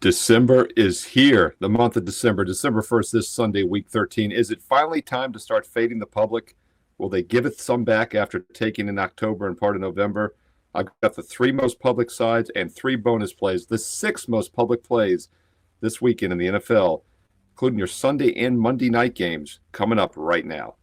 December is here, the month of December. December 1st, this Sunday, week 13. Is it finally time to start fading the public? Will they give it some back after taking in October and part of November? I've got the 3 most public sides and 3 bonus plays, the 6 most public plays this weekend in the NFL, including your Sunday and Monday night games coming up right now.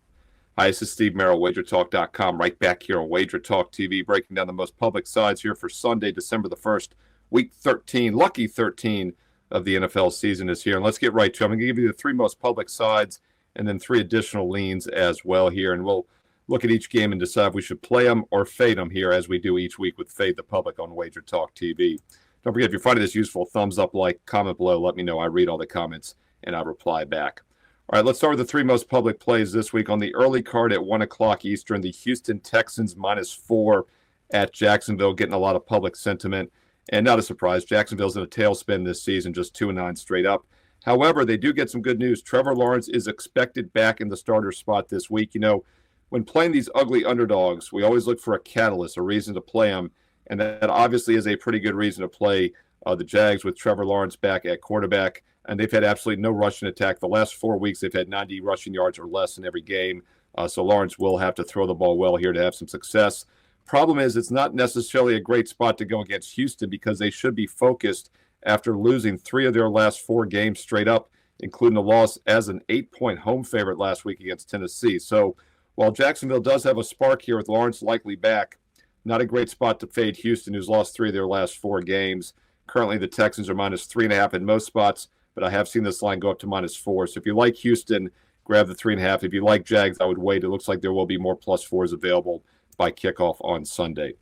Hi, this is Steve Merril, WagerTalk.com, right back here on WagerTalk TV, breaking down the most public sides here for Sunday, December the 1st. Week 13, lucky 13 of the NFL season is here. And let's get right to it. I'm going to give you the 3 most public sides and then 3 additional leans as well here. And we'll look at each game and decide if we should play them or fade them here as we do each week with Fade the Public on Wager Talk TV. Don't forget, if you're finding this useful, thumbs up, like, comment below. Let me know. I read all the comments and I reply back. All right, let's start with the 3 most public plays this week. On the early card at 1 o'clock Eastern, the Houston Texans -4 at Jacksonville, getting a lot of public sentiment. And not a surprise, Jacksonville's in a tailspin this season, just 2-9 straight up. However, they do get some good news. Trevor Lawrence is expected back in the starter spot this week. You know, when playing these ugly underdogs, we always look for a catalyst, a reason to play them. And that obviously is a pretty good reason to play the Jags with Trevor Lawrence back at quarterback. And they've had absolutely no rushing attack. The last 4 weeks, they've had 90 rushing yards or less in every game. So Lawrence will have to throw the ball well here to have some success. Problem is, it's not necessarily a great spot to go against Houston because they should be focused after losing 3 of their last 4 games straight up, including a loss as an 8-point home favorite last week against Tennessee. So while Jacksonville does have a spark here with Lawrence likely back, not a great spot to fade Houston, who's lost 3 of their last 4 games. Currently, the Texans are -3.5 in most spots, but I have seen this line go up to -4. So if you like Houston, grab the 3.5. If you like Jags, I would wait. It looks like there will be more +4s available by kickoff on Sunday.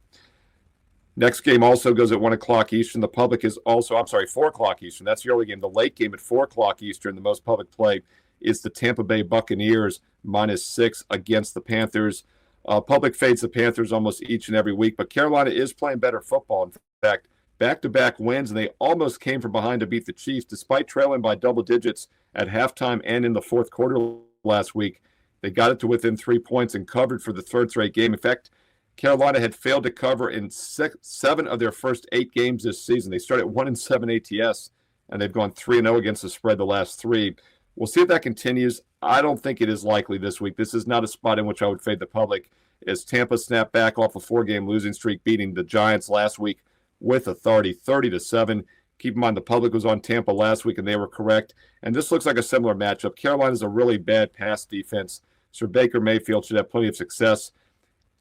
Next game also goes at 1 o'clock Eastern. The public is also, 4 o'clock Eastern. That's the early game. The late game at 4 o'clock Eastern, the most public play is the Tampa Bay Buccaneers -6 against the Panthers. Public fades the Panthers almost each and every week, but Carolina is playing better football. In fact, back-to-back wins, and they almost came from behind to beat the Chiefs, despite trailing by double digits at halftime and in the fourth quarter last week. They got it to within 3 points and covered for the 3rd straight game. In fact, Carolina had failed to cover in 7 of their first 8 games this season. They started 1-7 ATS, and they've gone 3-0 against the spread the last 3. We'll see if that continues. I don't think it is likely this week. This is not a spot in which I would fade the public, as Tampa snapped back off a 4-game losing streak, beating the Giants last week with authority, 30-7. Keep in mind, the public was on Tampa last week, and they were correct. And this looks like a similar matchup. Carolina's a really bad pass defense. Sir Baker Mayfield should have plenty of success.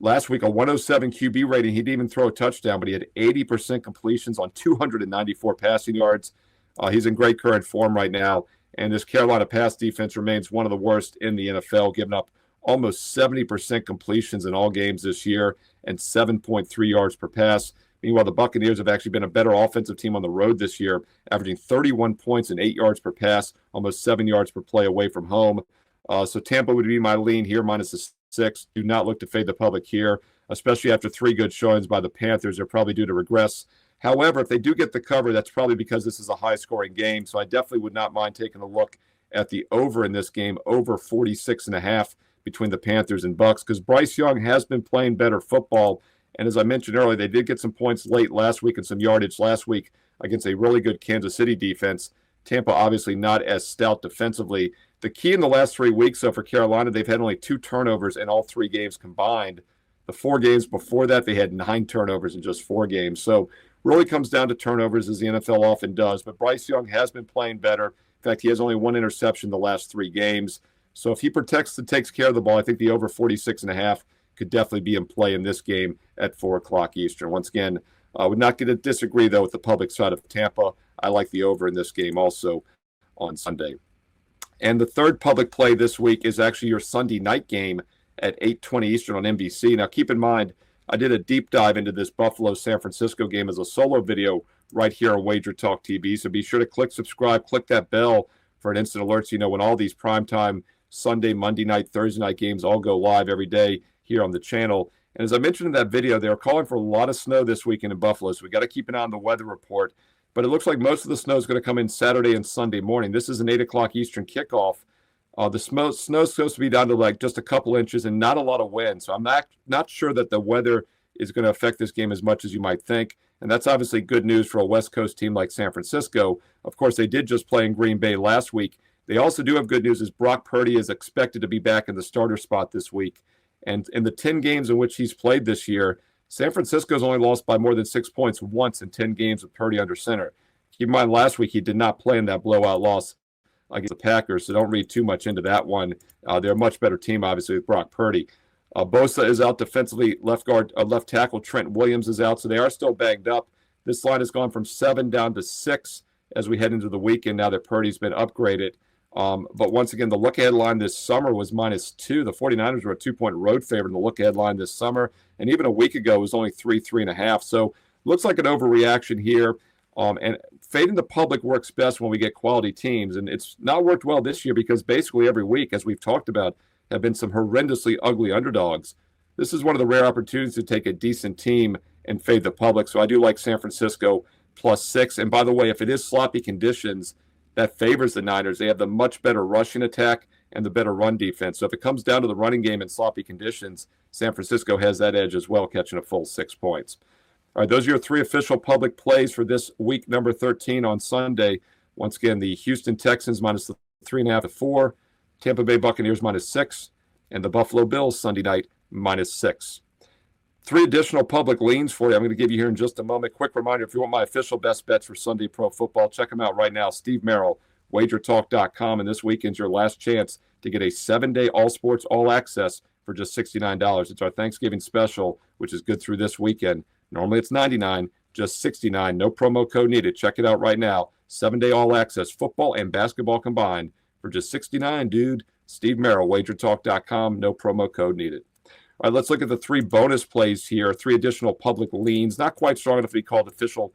Last week, a 107 QB rating. He didn't even throw a touchdown, but he had 80% completions on 294 passing yards. He's in great current form right now. And this Carolina pass defense remains one of the worst in the NFL, giving up almost 70% completions in all games this year and 7.3 yards per pass. Meanwhile, the Buccaneers have actually been a better offensive team on the road this year, averaging 31 points and 8 yards per pass, almost 7 yards per play away from home. So Tampa would be my lean here, -6. Do not look to fade the public here, especially after 3 good showings by the Panthers. They're probably due to regress. However, if they do get the cover, that's probably because this is a high-scoring game. So I definitely would not mind taking a look at the over in this game, over 46.5 between the Panthers and Bucs, because Bryce Young has been playing better football. And as I mentioned earlier, they did get some points late last week and some yardage last week against a really good Kansas City defense. Tampa obviously not as stout defensively. The key in the last 3 weeks, though, for Carolina, they've had only 2 turnovers in all 3 games combined. The 4 games before that, they had 9 turnovers in just 4 games. So really comes down to turnovers, as the NFL often does. But Bryce Young has been playing better. In fact, he has only 1 interception the last 3 games. So if he protects and takes care of the ball, I think the over 46.5 could definitely be in play in this game at 4 o'clock Eastern. Once again, I would not get to disagree, though, with the public side of Tampa. I like the over in this game also on Sunday. And the third public play this week is actually your Sunday night game at 8:20 Eastern on NBC. Now, keep in mind, I did a deep dive into this Buffalo-San Francisco game as a solo video right here on Wager Talk TV. So be sure to click subscribe, click that bell for an instant alert so you know when all these primetime Sunday, Monday night, Thursday night games all go live every day here on the channel. And as I mentioned in that video, they are calling for a lot of snow this weekend in Buffalo, so we got to keep an eye on the weather report. But it looks like most of the snow is going to come in Saturday and Sunday morning. This is an 8 o'clock Eastern kickoff. The snow's supposed to be down to like just a couple inches and not a lot of wind. So I'm not sure that the weather is going to affect this game as much as you might think. And that's obviously good news for a West Coast team like San Francisco. Of course, they did just play in Green Bay last week. They also do have good news is Brock Purdy is expected to be back in the starter spot this week. And in the 10 games in which he's played this year, San Francisco's only lost by more than 6 points once in 10 games with Purdy under center. Keep in mind, last week he did not play in that blowout loss against the Packers, so don't read too much into that one. They're a much better team, obviously, with Brock Purdy. Bosa is out defensively. Left tackle Trent Williams is out, so they are still banged up. This line has gone from 7 down to 6 as we head into the weekend now that Purdy's been upgraded. But once again, the look-ahead line this summer was -2. The 49ers were a 2-point road favorite in the look-ahead line this summer, and even a week ago it was only 3.5. So looks like an overreaction here. And fading the public works best when we get quality teams, and it's not worked well this year because basically every week, as we've talked about, have been some horrendously ugly underdogs. This is one of the rare opportunities to take a decent team and fade the public. So I do like San Francisco +6. And by the way, if it is sloppy conditions, that favors the Niners. They have the much better rushing attack and the better run defense. So if it comes down to the running game in sloppy conditions, San Francisco has that edge as well, catching a full 6 points. All right, those are your 3 official public plays for this week number 13 on Sunday. Once again, the Houston Texans -3.5 to 4, Tampa Bay Buccaneers -6, and the Buffalo Bills Sunday night -6. 3 additional public leans for you I'm going to give you here in just a moment. Quick reminder, if you want my official best bets for Sunday Pro Football, check them out right now. Steve Merril, WagerTalk.com, and this weekend's your last chance to get a 7-day all-sports, all-access for just $69. It's our Thanksgiving special, which is good through this weekend. Normally it's $99, just $69. No promo code needed. Check it out right now. 7-day all-access, football and basketball combined for just $69, dude. Steve Merril, WagerTalk.com. No promo code needed. All right, let's look at the 3 bonus plays here, 3 additional public leans. Not quite strong enough to be called official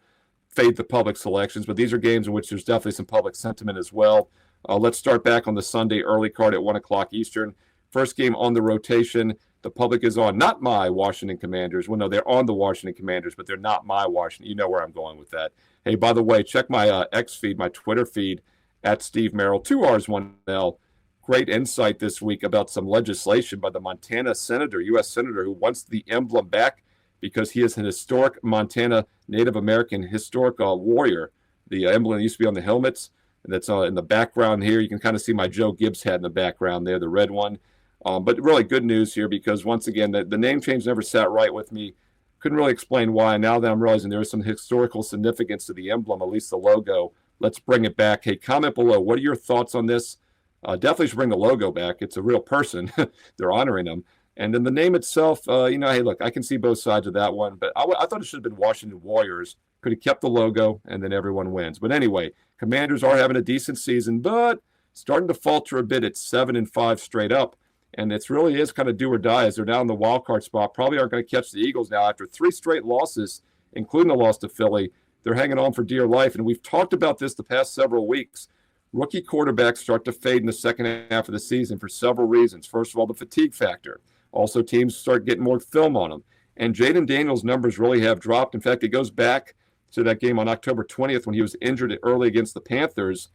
fade the public selections, but these are games in which there's definitely some public sentiment as well. Let's start back on the Sunday early card at 1 o'clock Eastern. First game on the rotation. The public is on not my Washington Commanders. Well, no, they're on the Washington Commanders, but they're not my Washington. You know where I'm going with that. Hey, by the way, check my X feed, my Twitter feed, at Steve Merril, 2 R's, 1 L. Great insight this week about some legislation by the Montana senator, U.S. senator, who wants the emblem back because he is an historic Montana Native American historic warrior. The emblem used to be on the helmets, and that's in the background here. You can kind of see my Joe Gibbs hat in the background there, the red one. But really good news here because, once again, the name change never sat right with me. Couldn't really explain why. Now that I'm realizing there is some historical significance to the emblem, at least the logo, let's bring it back. Hey, comment below. What are your thoughts on this? Definitely should bring the logo back. It's a real person. They're honoring them. And then the name itself, hey, look, I can see both sides of that one. But I thought it should have been Washington Warriors. Could have kept the logo, and then everyone wins. But anyway, Commanders are having a decent season, but starting to falter a bit at 7-5 straight up. And it really is kind of do or die as they're down in the wild card spot. Probably aren't going to catch the Eagles now after 3 straight losses, including a loss to Philly. They're hanging on for dear life. And we've talked about this the past several weeks. Rookie quarterbacks start to fade in the second half of the season for several reasons. First of all, the fatigue factor. Also, teams start getting more film on them. And Jaden Daniels' numbers really have dropped. In fact, it goes back to that game on October 20th when he was injured early against the Panthers.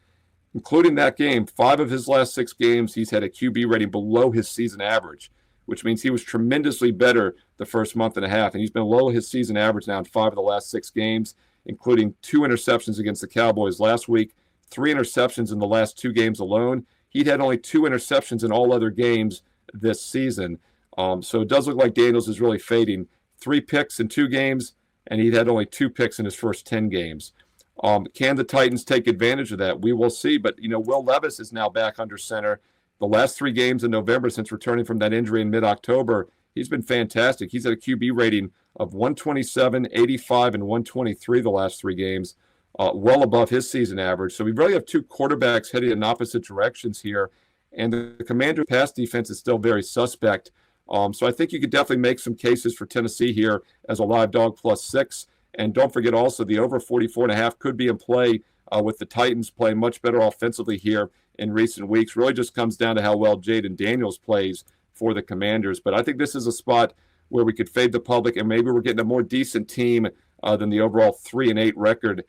Including that game, 5 of his last 6 games, he's had a QB rating below his season average, which means he was tremendously better the first month and a half. And he's been below his season average now in 5 of the last 6 games, including 2 interceptions against the Cowboys last week, 3 interceptions in the last 2 games alone. He'd had only 2 interceptions in all other games this season. So it does look like Daniels is really fading. 3 picks in 2 games, and he'd had only 2 picks in his first 10 games. Can the Titans take advantage of that? We will see. But, Will Levis is now back under center. The last 3 games in November since returning from that injury in mid-October, he's been fantastic. He's at a QB rating of 127, 85, and 123 the last 3 games, well above his season average. So we really have 2 quarterbacks heading in opposite directions here. And the Commander pass defense is still very suspect. So I think you could definitely make some cases for Tennessee here as a live dog +6. And don't forget also the over 44.5 could be in play with the Titans playing much better offensively here in recent weeks. Really just comes down to how well Jaden Daniels plays for the Commanders. But I think this is a spot where we could fade the public, and maybe we're getting a more decent team than the overall 3-8 record.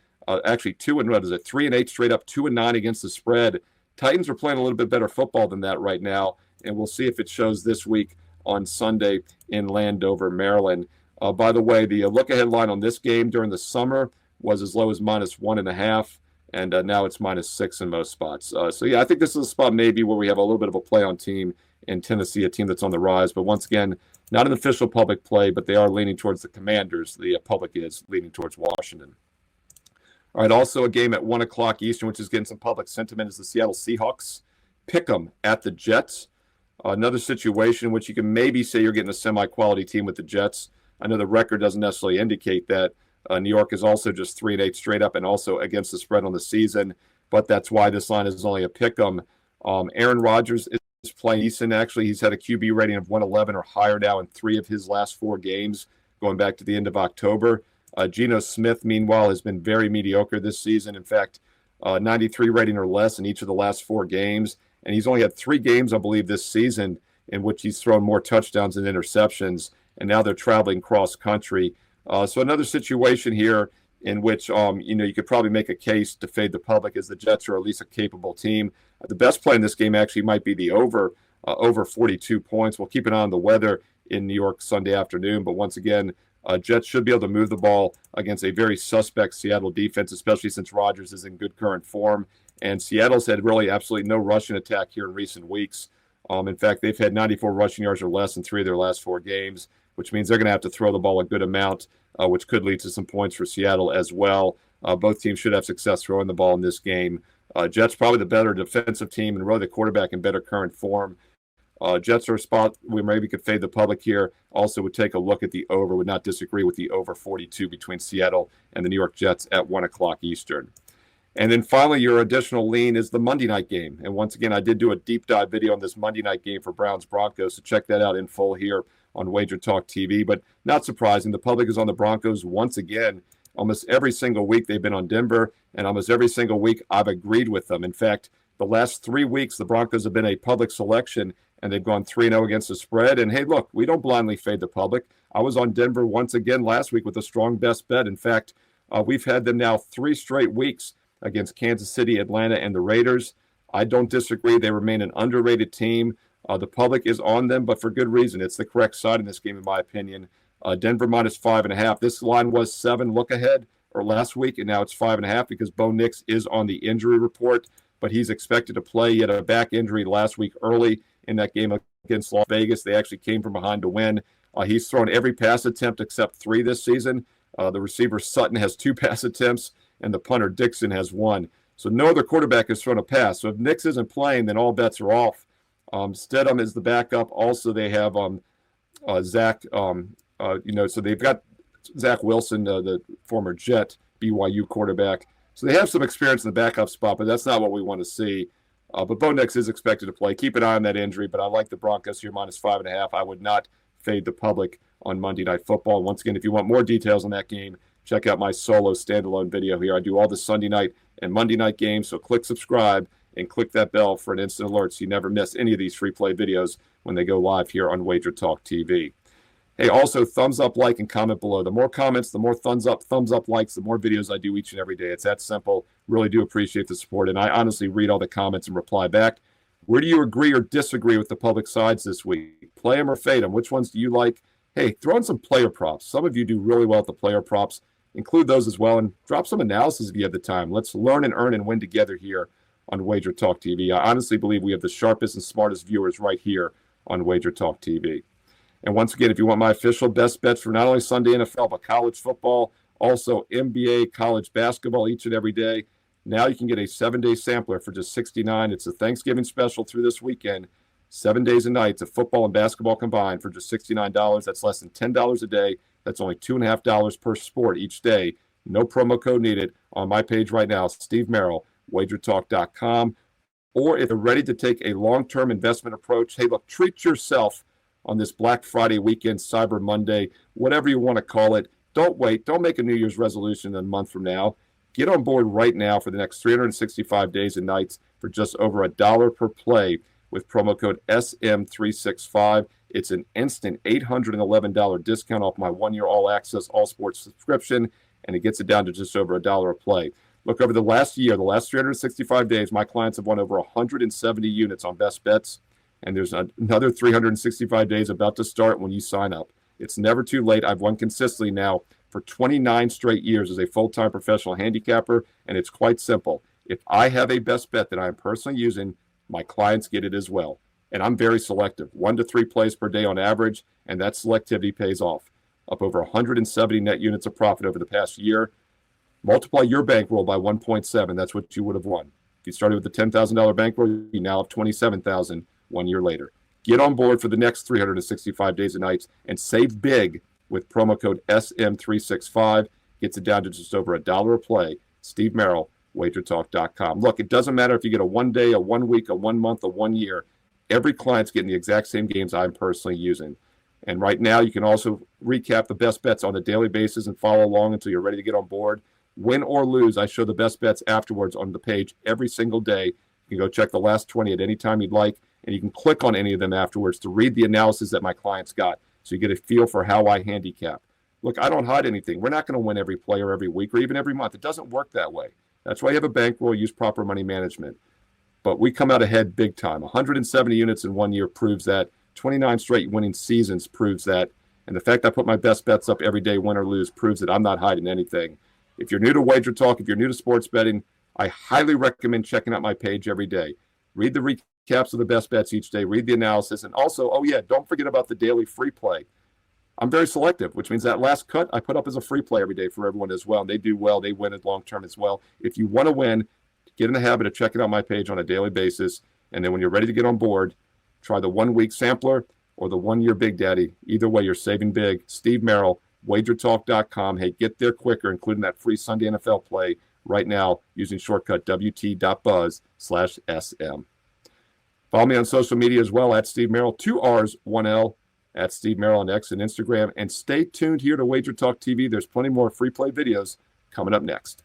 Actually, 3-8 straight up, 2-9 against the spread. Titans are playing a little bit better football than that right now, and we'll see if it shows this week on Sunday in Landover, Maryland. By the way, the look-ahead line on this game during the summer was as low as -1.5, and now it's -6 in most spots. So, yeah, I think this is a spot maybe where we have a little bit of a play-on team in Tennessee, a team that's on the rise. But once again, not an official public play, but they are leaning towards the Commanders. The public is leaning towards Washington. All right, also a game at 1 o'clock Eastern, which is getting some public sentiment, is the Seattle Seahawks. Pick 'em at the Jets. Another situation in which you can maybe say you're getting a semi-quality team with the Jets. I know the record doesn't necessarily indicate that. New York is also just 3-8 straight up and also against the spread on the season, but that's why this line is only a pick 'em. Aaron Rodgers is playing decent, actually. He's had a QB rating of 111 or higher now in 3 of his last 4 games, going back to the end of October. Geno Smith, meanwhile, has been very mediocre this season. In fact, 93 rating or less in each of the last 4 games. And he's only had 3 games, I believe, this season in which he's thrown more touchdowns than interceptions. And now they're traveling cross country. So another situation here in which, you could probably make a case to fade the public, as the Jets are at least a capable team. The best play in this game actually might be the over 42 points. We'll keep an eye on the weather in New York Sunday afternoon. But once again, Jets should be able to move the ball against a very suspect Seattle defense, especially since Rodgers is in good current form. And Seattle's had really absolutely no rushing attack here in recent weeks. In fact, they've had 94 rushing yards or less in 3 of their last 4 games, which means they're going to have to throw the ball a good amount, which could lead to some points for Seattle as well. Both teams should have success throwing the ball in this game. Jets probably the better defensive team and really the quarterback in better current form. Jets are a spot we maybe could fade the public here. Also would take a look at the over, would not disagree with the over 42 between Seattle and the New York Jets at 1 o'clock Eastern. And then finally, your additional lean is the Monday night game. And once again, I did do a deep dive video on this Monday night game for Browns-Broncos, so check that out in full here on WagerTalk TV. But not surprising, the public is on the Broncos once again. Almost every single week they've been on Denver, and almost every single week I've agreed with them. In fact, the last 3 weeks, the Broncos have been a public selection, and they've gone 3-0 against the spread. And hey, look, we don't blindly fade the public. I was on Denver once again last week with a strong best bet. In fact, we've had them now 3 straight weeks against Kansas City, Atlanta, and the Raiders. I don't disagree. They remain an underrated team. The public is on them, but for good reason. It's the correct side in this game, in my opinion. Denver -5.5. This line was 7 look ahead or last week, and now it's 5.5 because Bo Nix is on the injury report, but he's expected to play. He had a back injury last week early in that game against Las Vegas. They actually came from behind to win. He's thrown every pass attempt except 3 this season. The receiver Sutton has 2 pass attempts, and the punter Dixon has 1. So no other quarterback has thrown a pass. So if Nix isn't playing, then all bets are off. Stidham is the backup. Also, they have Zach. So they've got Zach Wilson, the former Jet BYU quarterback. So they have some experience in the backup spot, but that's not what we want to see. But Bo Nix is expected to play. Keep an eye on that injury, but I like the Broncos here -5.5. I would not fade the public on Monday Night Football. And once again, if you want more details on that game, check out my solo standalone video here. I do all the Sunday night and Monday night games, so click subscribe and click that bell for an instant alert so you never miss any of these free play videos when they go live here on WagerTalk TV. Hey, also, thumbs up, like, and comment below. The more comments, the more thumbs up, likes, the more videos I do each and every day. It's that simple. Really do appreciate the support, and I honestly read all the comments and reply back. Where do you agree or disagree with the public sides this week? Play them or fade them? Which ones do you like? Hey, throw in some player props. Some of you do really well at the player props. Include those as well, and drop some analysis if you have the time. Let's learn and earn and win together here on WagerTalk TV. I honestly believe we have the sharpest and smartest viewers right here on WagerTalk TV. And once again, if you want my official best bets for not only Sunday NFL, but college football, also NBA, college basketball each and every day, now you can get a 7-day sampler for just $69. It's a Thanksgiving special through this weekend. 7 days and nights of football and basketball combined for just $69. That's less than $10 a day. That's only $2.50 per sport each day. No promo code needed on my page right now, Steve Merril, WagerTalk.com. Or if you're ready to take a long-term investment approach, hey, look, treat yourself on this Black Friday weekend, Cyber Monday, whatever you want to call it. Don't wait. Don't make a New Year's resolution a month from now. Get on board right now for the next 365 days and nights for just over $1 per play with promo code SM365. It's an instant $811 discount off my 1-year all-access, all-sports subscription, and it gets it down to just over $1 a play. Look, over the last year, the last 365 days, my clients have won over 170 units on best bets, and there's another 365 days about to start when you sign up. It's never too late. I've won consistently now for 29 straight years as a full-time professional handicapper, and it's quite simple. If I have a best bet that I am personally using, my clients get it as well. And I'm very selective, 1 to 3 plays per day on average, and that selectivity pays off. Up over 170 net units of profit over the past year. Multiply your bankroll by 1.7. That's what you would have won. If you started with the $10,000 bankroll, you now have $27,000 1 year later. Get on board for the next 365 days and nights and save big with promo code SM365. Gets it down to just over $1 a play. Steve Merril, WagerTalk.com. Look, it doesn't matter if you get a 1 day, a 1 week, a 1 month, a 1 year. Every client's getting the exact same games I'm personally using. And right now, you can also recap the best bets on a daily basis and follow along until you're ready to get on board. Win or lose, I show the best bets afterwards on the page every single day. You can go check the last 20 at any time you'd like, and you can click on any of them afterwards to read the analysis that my clients got, so you get a feel for how I handicap. Look, I don't hide anything. We're not going to win every player every week or even every month. It doesn't work that way. That's why you have a bankroll, use proper money management. But we come out ahead big time. 170 units in 1 year proves that. 29 straight winning seasons proves that. And the fact I put my best bets up every day, win or lose, proves that I'm not hiding anything. If you're new to Wager Talk, if you're new to sports betting, I highly recommend checking out my page every day. Read the recaps of the best bets each day. Read the analysis. And also, don't forget about the daily free play. I'm very selective, which means that last cut I put up as a free play every day for everyone as well. And they do well. They win it long term as well. If you want to win, get in the habit of checking out my page on a daily basis. And then when you're ready to get on board, try the 1 week sampler or the 1 year Big Daddy. Either way, you're saving big. Steve Merril, WagerTalk.com. Hey, get there quicker, including that free Sunday NFL play right now using shortcut WT.buzz/SM. Follow me on social media as well at Steve Merril, 2 R's, 1 L, at Steve Merril on X and Instagram. And stay tuned here to Wager Talk TV. There's plenty more free play videos coming up next.